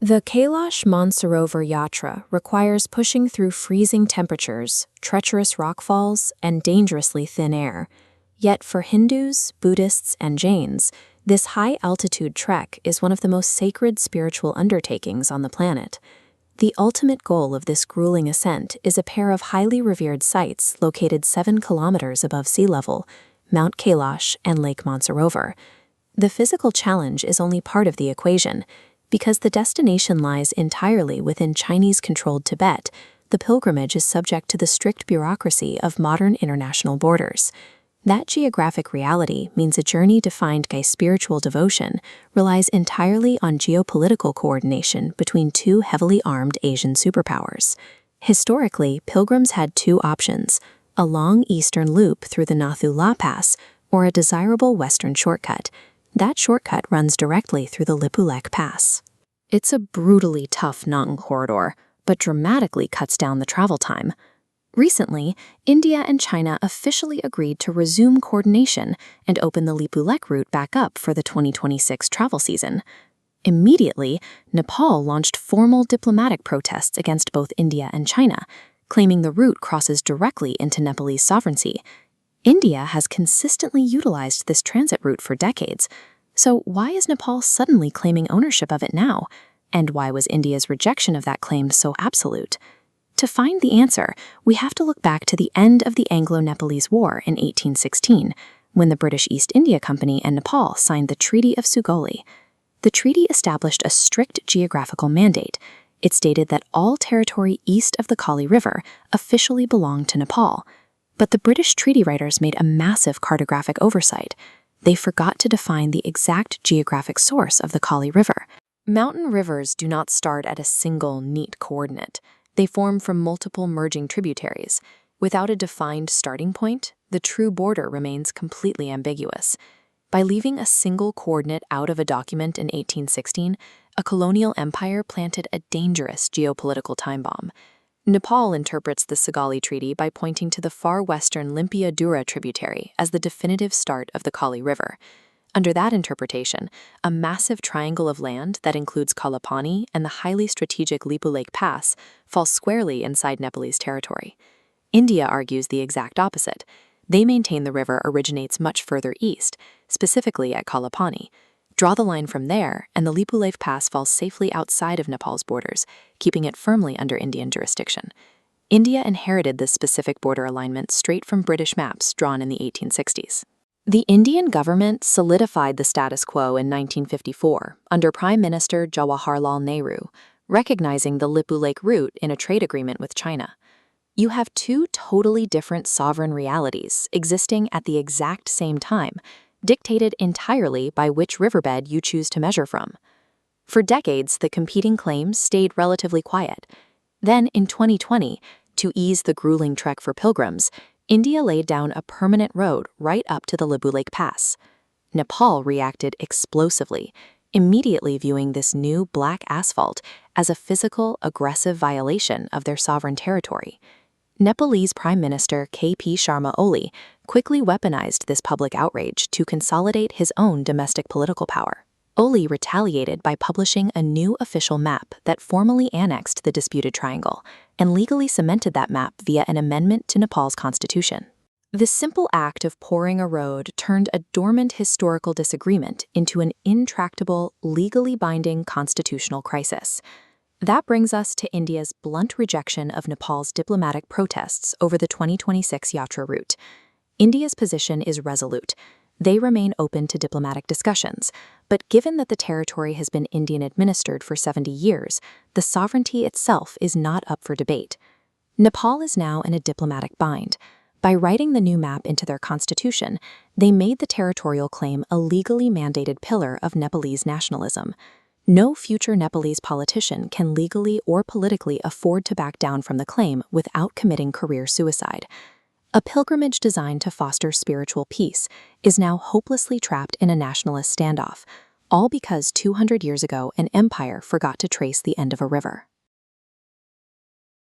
The Kailash Mansarovar Yatra requires pushing through freezing temperatures, treacherous rockfalls, and dangerously thin air. Yet for Hindus, Buddhists, and Jains, this high-altitude trek is one of the most sacred spiritual undertakings on the planet. The ultimate goal of this grueling ascent is a pair of highly revered sites located 7 kilometers above sea level, Mount Kailash and Lake Mansarovar. The physical challenge is only part of the equation. Because the destination lies entirely within Chinese-controlled Tibet, the pilgrimage is subject to the strict bureaucracy of modern international borders. That geographic reality means a journey defined by spiritual devotion relies entirely on geopolitical coordination between two heavily armed Asian superpowers. Historically, pilgrims had two options: a long eastern loop through the Lipulekh Pass or a desirable western shortcut. That shortcut runs directly through the Lipulekh Pass. It's a brutally tough mountain corridor, but dramatically cuts down the travel time. Recently, India and China officially agreed to resume coordination and open the Lipulekh route back up for the 2026 travel season. Immediately, Nepal launched formal diplomatic protests against both India and China, claiming the route crosses directly into Nepalese sovereignty. India has consistently utilized this transit route for decades. So why is Nepal suddenly claiming ownership of it now? And why was India's rejection of that claim so absolute? To find the answer, we have to look back to the end of the Anglo-Nepalese War in 1816, when the British East India Company and Nepal signed the Treaty of Sugauli. The treaty established a strict geographical mandate. It stated that all territory east of the Kali River officially belonged to Nepal. But the British treaty writers made a massive cartographic oversight. They forgot to define the exact geographic source of the Kali River. Mountain rivers do not start at a single, neat coordinate. They form from multiple merging tributaries. Without a defined starting point, the true border remains completely ambiguous. By leaving a single coordinate out of a document in 1816, a colonial empire planted a dangerous geopolitical time bomb. Nepal interprets the Sugauli Treaty by pointing to the far western Limpia-Dura tributary as the definitive start of the Kali River. Under that interpretation, a massive triangle of land that includes Kalapani and the highly strategic Lipulekh Pass falls squarely inside Nepalese territory. India argues the exact opposite. They maintain the river originates much further east, specifically at Kalapani. Draw the line from there, and the Lipulekh Pass falls safely outside of Nepal's borders, keeping it firmly under Indian jurisdiction. India inherited this specific border alignment straight from British maps drawn in the 1860s. The Indian government solidified the status quo in 1954 under Prime Minister Jawaharlal Nehru, recognizing the Lipulekh route in a trade agreement with China. You have two totally different sovereign realities existing at the exact same time, dictated entirely by which riverbed you choose to measure from. For decades, the competing claims stayed relatively quiet. Then, in 2020, to ease the grueling trek for pilgrims, India laid down a permanent road right up to the Lipulekh Pass. Nepal reacted explosively, immediately viewing this new black asphalt as a physical, aggressive violation of their sovereign territory. Nepalese Prime Minister K.P. Sharma Oli quickly weaponized this public outrage to consolidate his own domestic political power. Oli retaliated by publishing a new official map that formally annexed the disputed triangle and legally cemented that map via an amendment to Nepal's constitution. This simple act of pouring a road turned a dormant historical disagreement into an intractable, legally binding constitutional crisis. That brings us to India's blunt rejection of Nepal's diplomatic protests over the 2026 Yatra route. India's position is resolute. They remain open to diplomatic discussions, but given that the territory has been Indian-administered for 70 years, the sovereignty itself is not up for debate. Nepal is now in a diplomatic bind. By writing the new map into their constitution, they made the territorial claim a legally mandated pillar of Nepalese nationalism. No future Nepalese politician can legally or politically afford to back down from the claim without committing career suicide. A pilgrimage designed to foster spiritual peace is now hopelessly trapped in a nationalist standoff, all because 200 years ago an empire forgot to trace the end of a river.